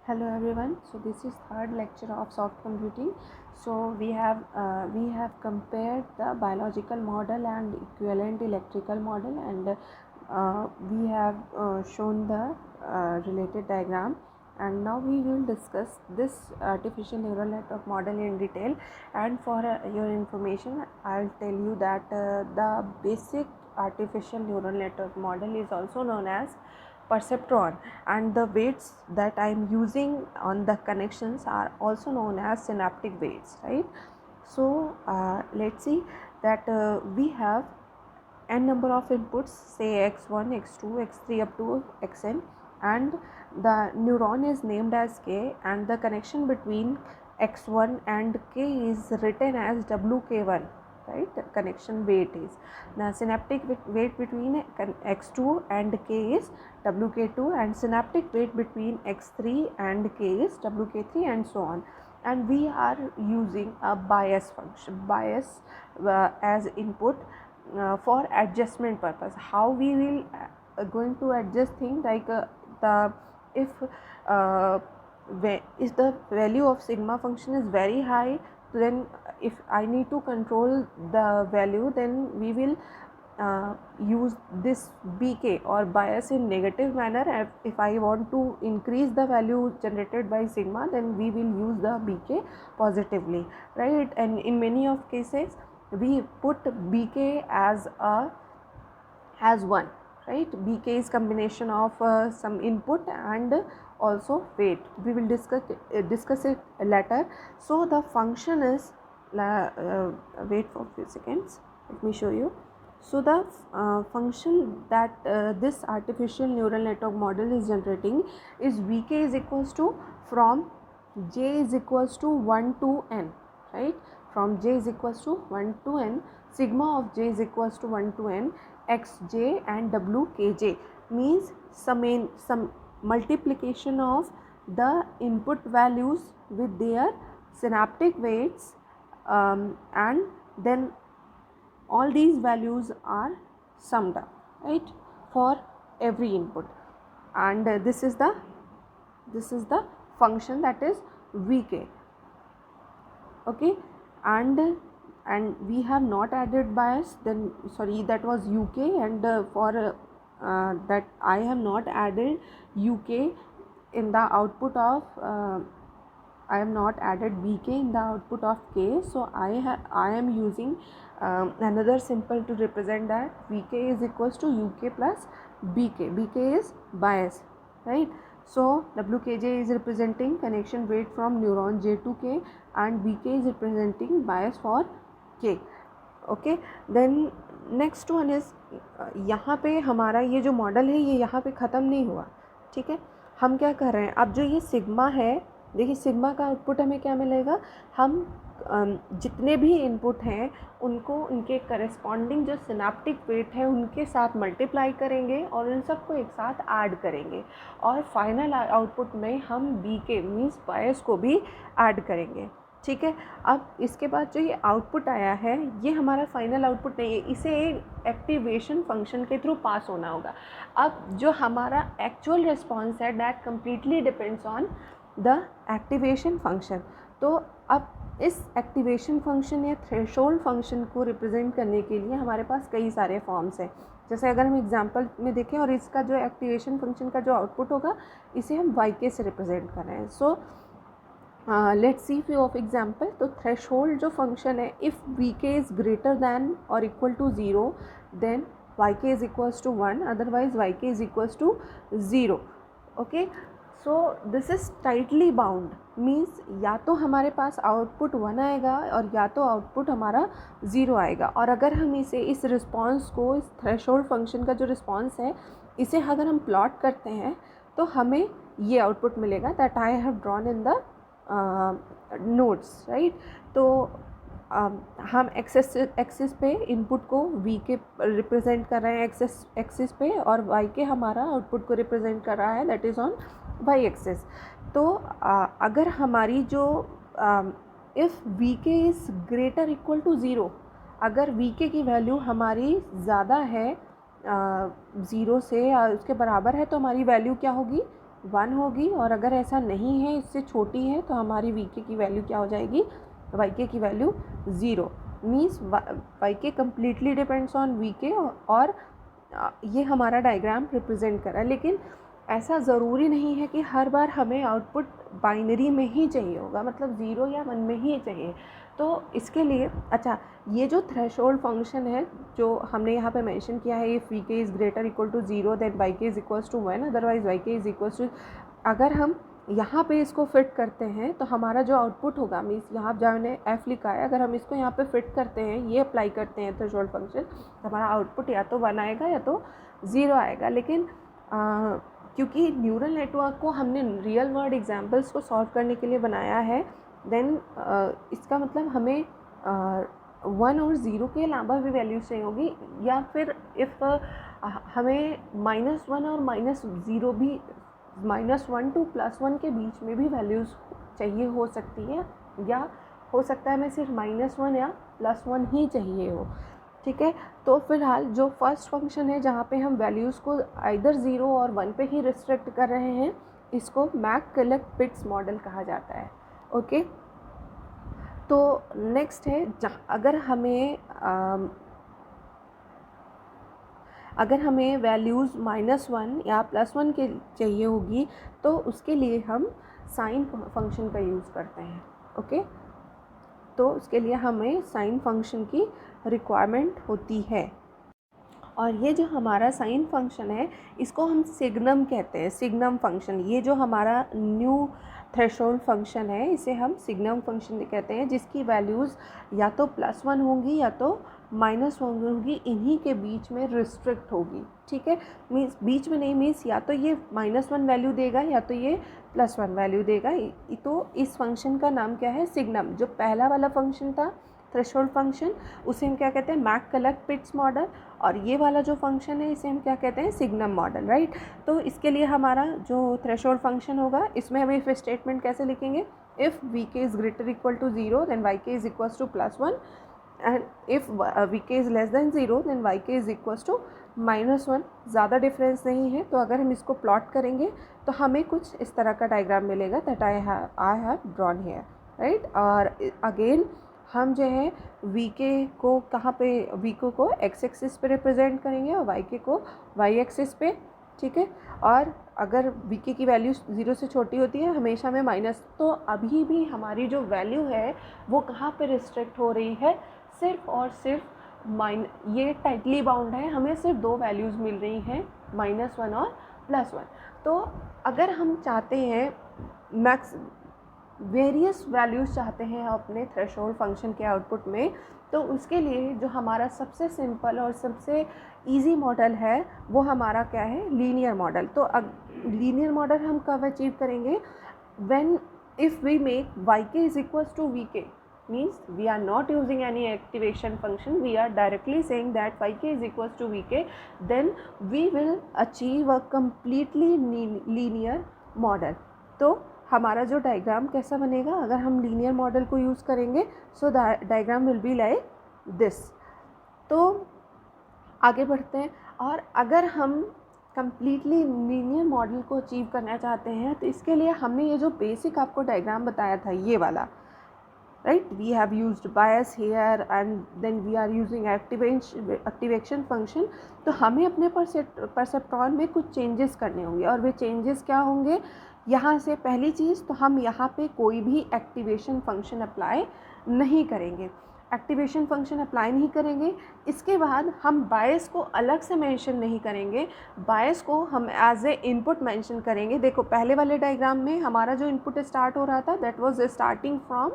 Hello everyone. So this is third lecture of soft computing. So we have compared the biological model and equivalent electrical model, and we have shown the related diagram. And now we will discuss this artificial neural network model in detail. And for your information, I'll tell you that the basic artificial neural network model is also known as perceptron, and the weights that I am using on the connections are also known as synaptic weights, right? So let's see that we have n number of inputs, say x1, x2, x3 up to xn, and the neuron is named as k, and the connection between x1 and k is written as wk1, right? The connection weight is the synaptic weight between x2 and k is wk2, and synaptic weight between x3 and k is wk3, and so on. And we are using a bias function, bias as input for adjustment purpose. How we will going to adjust things like the if the value of sigma function is very high, then if I need to control the value, then we will use this bk or bias in negative manner. If I want to increase the value generated by sigma, then we will use the bk positively, right? And in many of cases we put bk as 1, right? Bk is combination of some input and also weight. We will discuss it later. So the function is wait for a few seconds, let me show you. So the function that this artificial neural network model is generating is vk is equals to from j is equals to 1 to n, right? From j is equals to 1 to n, sigma of j is equals to 1 to n, xj and wkj means some multiplication of the input values with their synaptic weights, and then all these values are summed up, right, for every input. And this is the function that is vk, okay? And we have not added bias, then sorry, that was uk, and for that I have not added uk in the output of I have not added bk in the output of k. So I am using another symbol to represent that vk is equals to uk plus bk. Bk is bias, right? So wkj is representing connection weight from neuron j to k, and bk is representing bias for k, okay? Then next one is, यहाँ पे हमारा ये जो model है ये यहाँ पे ख़त्म नहीं हुआ, ठीक है? हम क्या कर रहे हैं, अब जो ये सिग्मा है, देखिए सिग्मा का आउटपुट हमें क्या मिलेगा, हम जितने भी इनपुट हैं उनको उनके करस्पॉन्डिंग जो सिनेप्टिक वेट है उनके साथ मल्टीप्लाई करेंगे और उन सबको एक साथ ऐड करेंगे, और फाइनल आउटपुट में हम बीके मीन्स बायस को भी ऐड करेंगे, ठीक है? अब इसके बाद जो ये आउटपुट आया है ये हमारा फाइनल आउटपुट नहीं है, इसे एक एक्टिवेशन फंक्शन के थ्रू पास होना होगा. अब जो हमारा एक्चुअल रिस्पॉन्स है that completely depends on the activation function. तो अब इस एक्टिवेशन फंक्शन या थ्रेशोल्ड फंक्शन को रिप्रेजेंट करने के लिए हमारे पास कई सारे फॉर्म्स हैं. जैसे अगर हम एग्जांपल में देखें, और इसका जो एक्टिवेशन फंक्शन का जो आउटपुट होगा इसे हम वाई से रिप्रेजेंट कर रहे हैं. So let's see few of example. तो थ्रेशोल्ड जो फंक्शन है, इफ़ वी के इज़ ग्रेटर दैन और equal to 0 then y k is equals to 1, otherwise y k is equals to 0, okay? So this is tightly bound, means या तो हमारे पास output 1 आएगा और या तो आउटपुट हमारा 0 आएगा. और अगर हम इसे इस रिस्पॉन्स को, इस थ्रेशोल्ड फंक्शन का जो रिस्पॉन्स है इसे अगर हम प्लॉट करते हैं तो हमें ये आउटपुट मिलेगा that I have drawn in the notes, right? तो हम एक्सिस पे इनपुट को वी के रिप्रेजेंट कर रहे हैं एक्सिस पे, और वाई के हमारा आउटपुट को रिप्रेजेंट कर रहा है that is on Y axis. तो अगर हमारी जो इफ़ वी के इज़ ग्रेटर इक्वल टू 0, अगर वी के की वैल्यू हमारी ज़्यादा है 0 से, उसके बराबर है, तो हमारी वैल्यू क्या होगी, 1 होगी, और अगर ऐसा नहीं है, इससे छोटी है, तो हमारी वीके की वैल्यू क्या हो जाएगी, वाईके की value 0। Means y k completely depends on v k, और ये हमारा डायग्राम रिप्रेजेंट कर रहा है। लेकिन ऐसा ज़रूरी नहीं है कि हर बार हमें आउटपुट बाइनरी में ही चाहिए होगा, मतलब 0 या 1 में ही चाहिए। तो इसके लिए अच्छा, ये जो थ्रेशोल्ड फंक्शन है जो हमने यहाँ पे मेंशन किया है, इफ़ वी के is greater equal to 0 then y k is equals to 1, otherwise y k is equals to, अगर हम यहाँ पे इसको फिट करते हैं तो हमारा जो आउटपुट होगा, मीन्स यहाँ जहाँ मैंने एफ लिखा है, अगर हम इसको यहाँ पे फिट करते हैं, ये अप्लाई करते हैं थ्रेशोल्ड फंक्शन, तो हमारा आउटपुट या तो 1 आएगा या तो 0 आएगा। लेकिन क्योंकि न्यूरल नेटवर्क को हमने रियल वर्ल्ड एग्जाम्पल्स को सॉल्व करने के लिए बनाया है, देन इसका मतलब हमें 1 और 0 के अलावा भी वैल्यूज चाहिए होगी, या फिर इफ़ हमें -1 और -0 भी, -1 to +1 के बीच में भी वैल्यूज़ चाहिए हो सकती है, या हो सकता है हमें सिर्फ -1 या +1 ही चाहिए हो। ठीक है, तो फिलहाल जो फर्स्ट फंक्शन है जहाँ पे हम वैल्यूज़ को आइदर 0 और 1 पे ही रिस्ट्रिक्ट कर रहे हैं, इसको मैककलक-पिट्स मॉडल कहा जाता है। ओके, तो नेक्स्ट है अगर हमें वैल्यूज़ -1 या +1 के चाहिए होगी, तो उसके लिए हम साइन फंक्शन का यूज़ करते हैं। ओके, तो उसके लिए हमें साइन फंक्शन की रिक्वायरमेंट होती है, और ये जो हमारा साइन फंक्शन है, इसको हम सिग्नम कहते हैं, सिग्नम फंक्शन। ये जो हमारा न्यू थ्रेशोल्ड फंक्शन है, इसे हम सिग्नम फंक्शन कहते हैं, जिसकी वैल्यूज़ या तो +1 होंगी या तो -1 होंगी, इन्हीं के बीच में रिस्ट्रिक्ट होगी। ठीक है, मीन्स बीच में नहीं, मीन्स या तो ये -1 वैल्यू देगा या तो ये +1 वैल्यू देगा। तो इस फंक्शन का नाम क्या है, सिग्नम। जो पहला वाला फंक्शन था थ्रेशोल्ड फंक्शन, उसे हम क्या कहते हैं, मैककलक-पिट्स मॉडल, और ये वाला जो फंक्शन है इसे हम क्या कहते हैं, सिग्नम मॉडल, राइट। तो इसके लिए हमारा जो थ्रेशोल्ड फंक्शन होगा, इसमें हम इफ स्टेटमेंट कैसे लिखेंगे, इफ़ वी के is greater equal to 0 then y k is equals to +1, and if we के is less than 0 then y k is equals to -1। ज़्यादा डिफरेंस नहीं है, तो अगर हम इसको प्लॉट करेंगे तो हमें कुछ इस तरह का डायग्राम मिलेगा, that I have drawn here, right. और अगेन हम जो है वी के को कहाँ पे, वी को एक्स एक्सिस पे रिप्रेजेंट करेंगे और वाई के को वाई एक्सिस पे। ठीक है, और अगर वी के की वैल्यू 0 से छोटी होती है हमेशा में माइनस, तो अभी भी हमारी जो वैल्यू है वो कहाँ पे रिस्ट्रिक्ट हो रही है, सिर्फ और सिर्फ ये टाइटली बाउंड है, हमें सिर्फ 2 वैल्यूज़ मिल रही हैं, -1 और +1। तो अगर हम चाहते हैं मैक्स वेरियस वैल्यूज़ चाहते हैं अपने थ्रेशोल्ड फंक्शन के आउटपुट में, तो उसके लिए जो हमारा सबसे सिंपल और सबसे इजी मॉडल है वो हमारा क्या है, लीनियर मॉडल। तो लीनियर मॉडल हम कब अचीव करेंगे, when if we make Y K is equals to V K, means we are not using any activation function, we are directly saying that yk is equals to vk, then we will achieve a completely linear model। तो हमारा जो diagram कैसा बनेगा अगर हम linear model को use करेंगे, so diagram will be like this. तो आगे बढ़ते हैं, और अगर हम कम्प्लीटली लीनियर मॉडल को अचीव करना चाहते हैं, तो इसके लिए हमने ये जो बेसिक आपको डायग्राम बताया था, ये वाला, right, we have used bias here and then we are using activation function। तो हमें अपने परसेप्ट्रॉन में कुछ चेंजेस करने होंगे, और वे चेंजेस क्या होंगे, यहाँ से पहली चीज़ तो हम यहाँ पे कोई भी एक्टिवेशन फंक्शन अप्लाई नहीं करेंगे, एक्टिवेशन फंक्शन अप्लाई नहीं करेंगे। इसके बाद हम बायस को अलग से मेंशन नहीं करेंगे, बायस को हम एज ए इनपुट मेंशन करेंगे। देखो पहले वाले डायग्राम में हमारा जो इनपुट स्टार्ट हो रहा था, that was starting from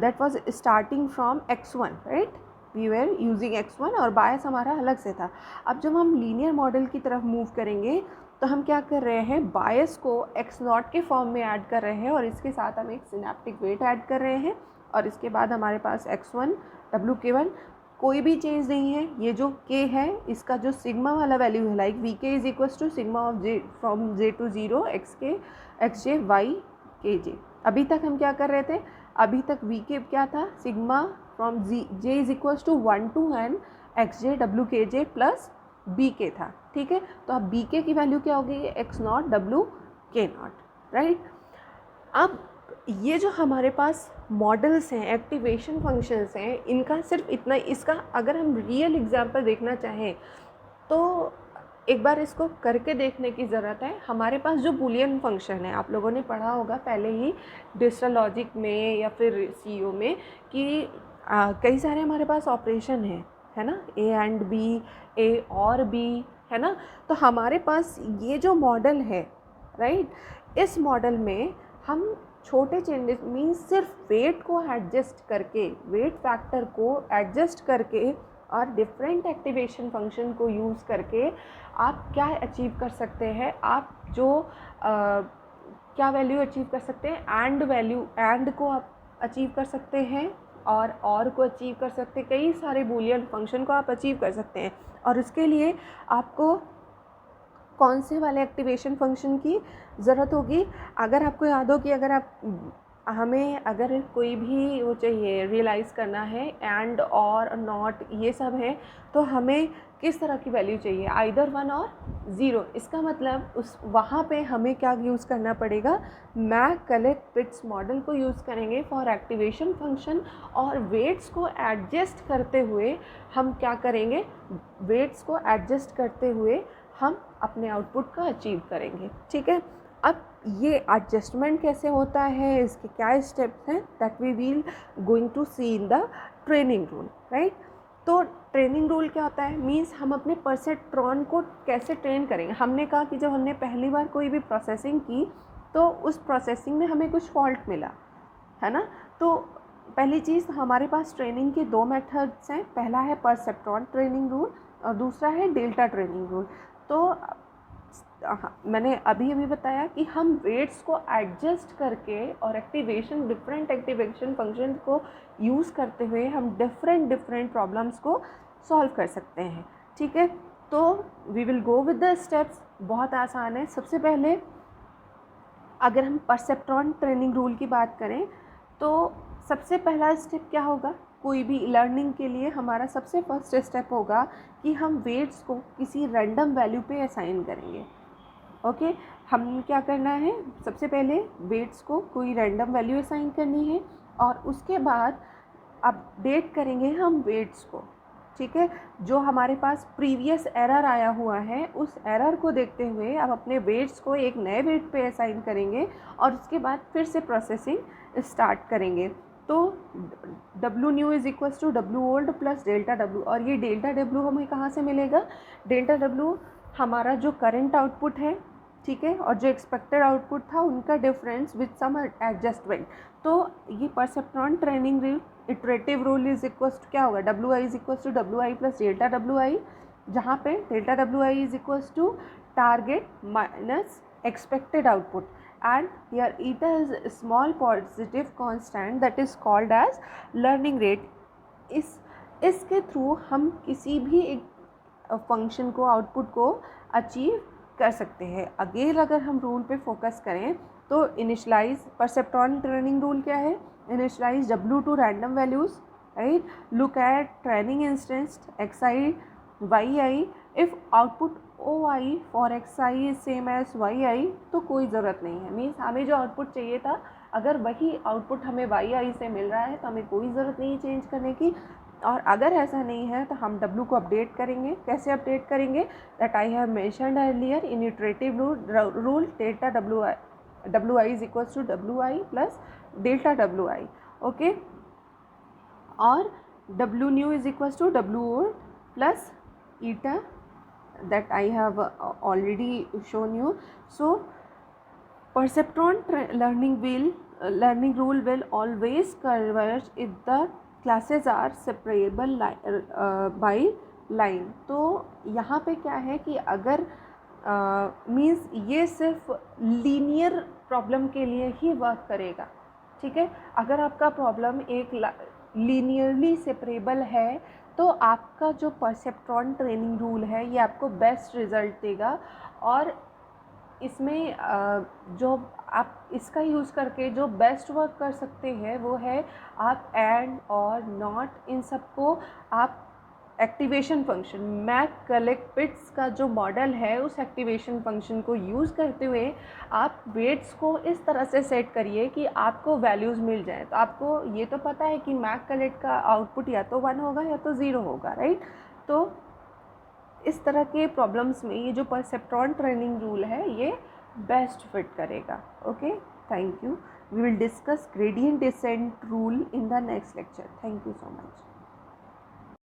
that was starting from x1, right, we were using x1 और बायस हमारा अलग से था। अब जब हम लीनियर मॉडल की तरफ मूव करेंगे तो हम क्या कर रहे हैं, बायस को x0 के फॉर्म में ऐड कर रहे हैं, और इसके साथ हम एक सिनेप्टिक वेट ऐड कर रहे हैं, और इसके बाद हमारे पास x1 wk1 कोई भी चेंज नहीं है। ये जो k है इसका जो सिग्मा वाला वैल्यू है, like V K is equals to sigma of j from j to 0 xj y kj। अभी तक हम क्या कर रहे थे, अभी तक वी के क्या था, sigma from j is equals to 1 to n xj wkj plus B K था, ठीक है। तो अब बी के की वैल्यू क्या होगी, एक्स नॉट डब्ल्यू के नॉट, राइट। अब ये जो हमारे पास मॉडल्स हैं, एक्टिवेशन फंक्शंस हैं, इनका सिर्फ इतना, इसका अगर हम रियल एग्जांपल देखना चाहें तो एक बार इसको करके देखने की ज़रूरत है। हमारे पास जो बूलियन फंक्शन है, आप लोगों ने पढ़ा होगा पहले ही डिजिटल लॉजिक में या फिर सीईओ में कि कई सारे हमारे पास ऑपरेशन है ना, ए एंड बी, ए और बी, है ना। तो हमारे पास ये जो मॉडल है, राइट, इस मॉडल में हम छोटे चेंजेस मीन्स सिर्फ वेट को एडजस्ट करके, वेट फैक्टर को एडजस्ट करके और डिफरेंट एक्टिवेशन फंक्शन को यूज़ करके आप क्या अचीव कर सकते हैं, आप जो क्या वैल्यू अचीव कर सकते हैं, एंड वैल्यू, एंड को आप अचीव कर सकते हैं और को अचीव कर सकते हैं, कई सारे बूलियन फंक्शन को आप अचीव कर सकते हैं। और उसके लिए आपको कौन से वाले एक्टिवेशन फंक्शन की ज़रूरत होगी, अगर आपको याद हो कि अगर आप हमें अगर कोई भी वो चाहिए रियलाइज़ करना है, एंड और नॉट ये सब है, तो हमें किस तरह की वैल्यू चाहिए, आइदर 1 और 0। इसका मतलब उस वहाँ पे हमें क्या यूज़ करना पड़ेगा, मैक कलेक्ट पिट्स मॉडल को यूज़ करेंगे फॉर एक्टिवेशन फंक्शन। और वेट्स को एडजस्ट करते हुए हम क्या करेंगे, वेट्स को एडजस्ट करते हुए हम अपने आउटपुट का अचीव करेंगे, ठीक है। अब ये एडजस्टमेंट कैसे होता है, इसके क्या स्टेप्स हैं, that we will going to see in the training rule, right. तो ट्रेनिंग रूल क्या होता है, मींस हम अपने परसेप्ट्रॉन को कैसे ट्रेन करेंगे। हमने कहा कि जब हमने पहली बार कोई भी प्रोसेसिंग की तो उस प्रोसेसिंग में हमें कुछ फॉल्ट मिला, है ना। तो पहली चीज़, हमारे पास ट्रेनिंग के 2 मेथड्स हैं, पहला है परसेप्ट्रॉन ट्रेनिंग रूल और दूसरा है डेल्टा ट्रेनिंग रूल। तो मैंने अभी बताया कि हम वेट्स को एडजस्ट करके और एक्टिवेशन, डिफरेंट एक्टिवेशन फंक्शन को यूज़ करते हुए हम डिफरेंट प्रॉब्लम्स को सॉल्व कर सकते हैं, ठीक है। तो we will go with the steps, बहुत आसान है। सबसे पहले अगर हम परसेप्ट्रॉन ट्रेनिंग रूल की बात करें तो सबसे पहला स्टेप क्या होगा, कोई भी लर्निंग के लिए हमारा सबसे फर्स्ट स्टेप होगा कि हम वेट्स को किसी रैंडम वैल्यू पे असाइन करेंगे, ओके। हम क्या करना है, सबसे पहले वेट्स को कोई रैंडम वैल्यू असाइन करनी है और उसके बाद अपडेट करेंगे हम वेट्स को, ठीक है। जो हमारे पास प्रीवियस एरर आया हुआ है उस एरर को देखते हुए अब अपने वेट्स को एक नए वेट पे असाइन करेंगे और उसके बाद फिर से प्रोसेसिंग स्टार्ट करेंगे। तो W new is equals to W old plus delta W, और ये डेल्टा डब्ल्यू हमें कहाँ से मिलेगा, डेल्टा डब्ल्यू हमारा जो करंट आउटपुट है, ठीक है, और जो एक्सपेक्टेड आउटपुट था उनका डिफरेंस विद सम एडजस्टमेंट। तो ये perceptron training rule, iterative rule is equals to क्या होगा, W I is equals to W I plus delta W I, जहाँ पे delta W I is equals to target minus expected output, and here eta is a small positive constant that is called as learning rate। इसके through हम किसी भी एक function को, output को achieve कर सकते हैं। अगर हम रूल पे फोकस करें तो इनिशलाइज, परसेप्ट्रॉन ट्रेनिंग रूल क्या है, initialize W to random values, right, look at training instance xi yi, if output OI for xi is same as yi तो कोई ज़रूरत नहीं है, मीन्स हमें जो आउटपुट चाहिए था अगर वही आउटपुट हमें yi से मिल रहा है तो हमें कोई ज़रूरत नहीं चेंज करने की। और अगर ऐसा नहीं है तो हम W को अपडेट करेंगे, कैसे अपडेट करेंगे, that I have mentioned earlier in iterative rule, delta W I is equals to W I plus delta W I, okay. और W new is equals to W old plus eta, that I have already shown you। So perceptron learning rule will always converge if the classes are separable by line। तो यहाँ पे क्या है कि अगर means ये सिर्फ लीनियर प्रॉब्लम के लिए ही वर्क करेगा, ठीक है। अगर आपका प्रॉब्लम एक लीनियरली सेपरेबल है तो आपका जो परसेप्ट्रॉन ट्रेनिंग रूल है ये आपको बेस्ट रिज़ल्ट देगा। और इसमें जो आप इसका यूज़ करके जो बेस्ट वर्क कर सकते हैं वो है आप एंड और नॉट, इन सबको आप एक्टिवेशन फंक्शन, मैक कलेक्ट पिट्स का जो मॉडल है उस एक्टिवेशन फंक्शन को यूज़ करते हुए आप वेट्स को इस तरह से सेट करिए कि आपको वैल्यूज़ मिल जाए। तो आपको ये तो पता है कि मैक कलेक्ट का आउटपुट या तो 1 होगा या तो 0 होगा, राइट। तो इस तरह के प्रॉब्लम्स में ये जो परसेप्ट्रॉन ट्रेनिंग रूल है ये बेस्ट फिट करेगा। Okay, thank you. We will discuss gradient descent rule in the next lecture. Thank you so much.